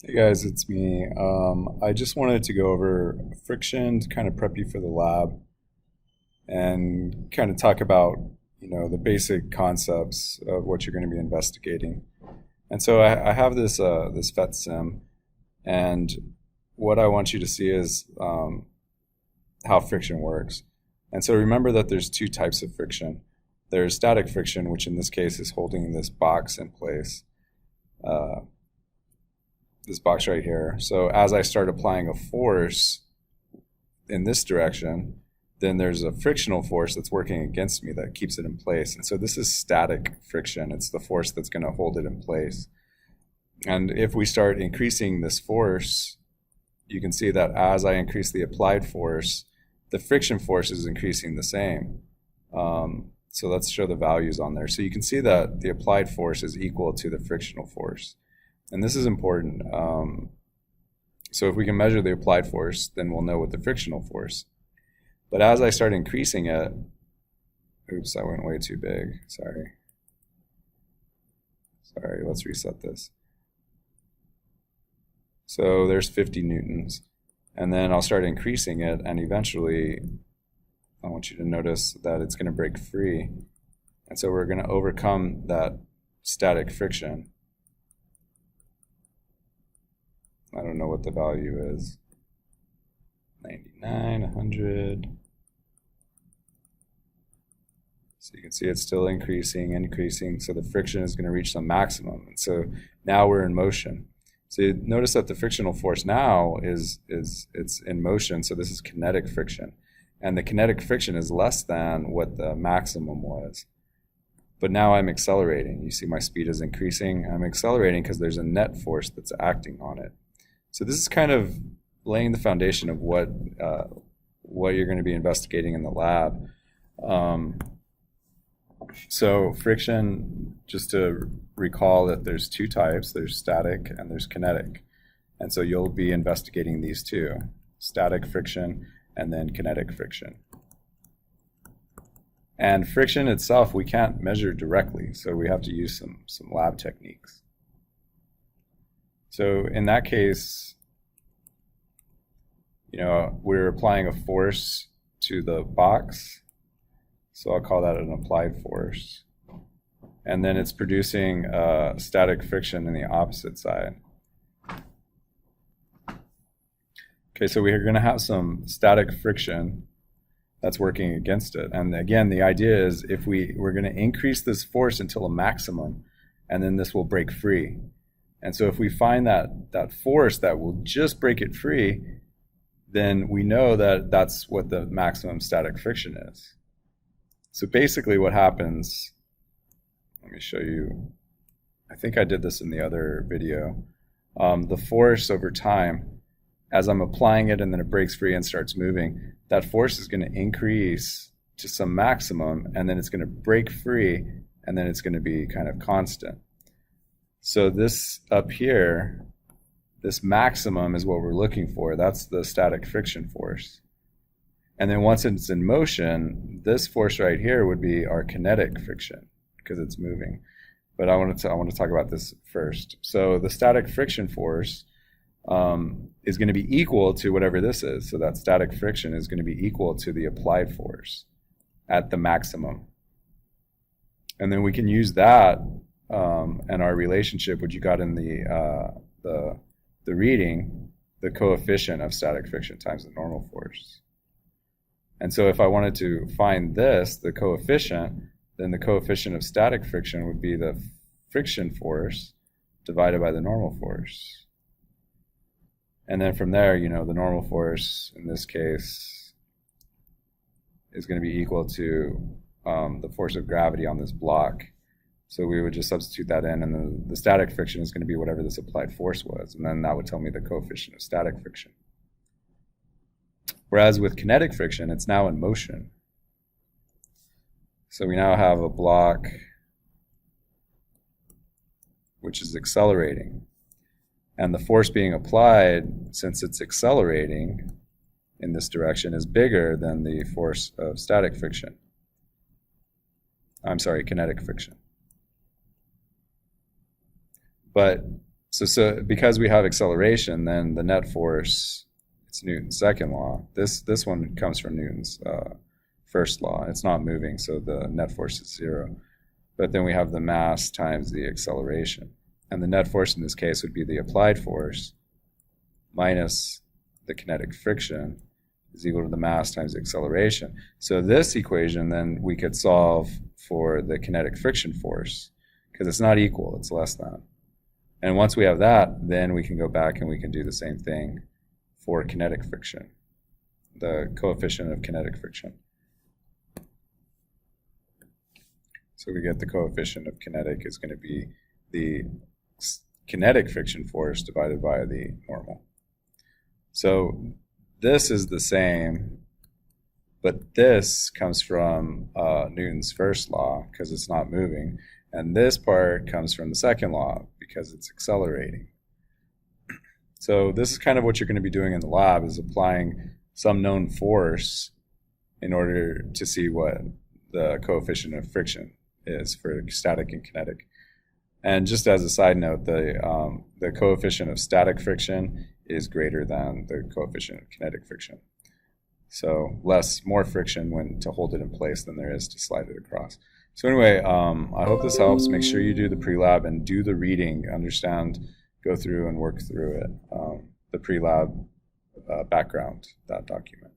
Hey guys, it's me. I just wanted to go over friction to kind of prep you for the lab and kind of talk about, the basic concepts of what you're going to be investigating. And so I have this FET sim, and what I want you to see is how friction works. And so remember that there's two types of friction. There's static friction, which in this case is holding this box in place. This box right here. So as I start applying a force in this direction, then there's a frictional force that's working against me that keeps it in place. And so this is static friction. It's the force that's going to hold it in place. And if we start increasing this force, you can see that as I increase the applied force, the friction force is increasing the same. So let's show the values on there. So you can see that the applied force is equal to the frictional force. And this is important. So if we can measure the applied force, then we'll know what the frictional force. But as I start increasing it, oops, I went way too big. Sorry, let's reset this. So there's 50 newtons. And then I'll start increasing it, and eventually I want you to notice that it's going to break free. And so we're going to overcome that static friction. I don't know what the value is. 99, 100. So you can see it's still increasing. So the friction is going to reach some maximum. And so now we're in motion. So you notice that the frictional force now it's in motion. So this is kinetic friction. And the kinetic friction is less than what the maximum was. But now I'm accelerating. You see my speed is increasing. I'm accelerating because there's a net force that's acting on it. So this is kind of laying the foundation of what you're going to be investigating in the lab. So friction, just to recall that there's two types. There's static and there's kinetic. And so you'll be investigating these two, static friction and then kinetic friction. And friction itself, we can't measure directly, so we have to use some lab techniques. So in that case, we're applying a force to the box. So I'll call that an applied force. And then it's producing static friction in the opposite side. Okay, so we're going to have some static friction that's working against it. And again, the idea is if we're going to increase this force until a maximum, and then this will break free. And so if we find that force that will just break it free, then we know that that's what the maximum static friction is. So basically what happens, let me show you, I think I did this in the other video. The force over time, as I'm applying it and then it breaks free and starts moving, that force is going to increase to some maximum, and then it's going to break free, and then it's going to be kind of constant. So this up here, this maximum is what we're looking for. That's the static friction force. And then once it's in motion, this force right here would be our kinetic friction because it's moving. But I want to talk about this first. So the static friction force is going to be equal to whatever this is. So that static friction is going to be equal to the applied force at the maximum. And then we can use that and our relationship, which you got in the reading, the coefficient of static friction times the normal force. And so if I wanted to find this, the coefficient, then the coefficient of static friction would be the friction force divided by the normal force. And then from there, the normal force in this case is going to be equal to the force of gravity on this block. So we would just substitute that in, and the static friction is going to be whatever this applied force was. And then that would tell me the coefficient of static friction. Whereas with kinetic friction, it's now in motion. So we now have a block which is accelerating. And the force being applied, since it's accelerating in this direction, is bigger than the force of static friction. I'm sorry, kinetic friction. But So because we have acceleration, then the net force, it's Newton's second law. This one comes from Newton's first law. It's not moving, so the net force is 0. But then we have the mass times the acceleration. And the net force in this case would be the applied force minus the kinetic friction is equal to the mass times the acceleration. So this equation, then we could solve for the kinetic friction force, because it's not equal, it's less than. And once we have that, then we can go back and we can do the same thing for kinetic friction, the coefficient of kinetic friction. So we get the coefficient of kinetic is going to be the kinetic friction force divided by the normal. So this is the same, but this comes from Newton's first law because it's not moving. And this part comes from the second law because it's accelerating. So this is kind of what you're going to be doing in the lab, is applying some known force in order to see what the coefficient of friction is for static and kinetic. And just as a side note, the coefficient of static friction is greater than the coefficient of kinetic friction. So more friction to hold it in place than there is to slide it across. So anyway, I hope this helps. Make sure you do the pre-lab and do the reading, understand, go through and work through it, the pre-lab background, that document.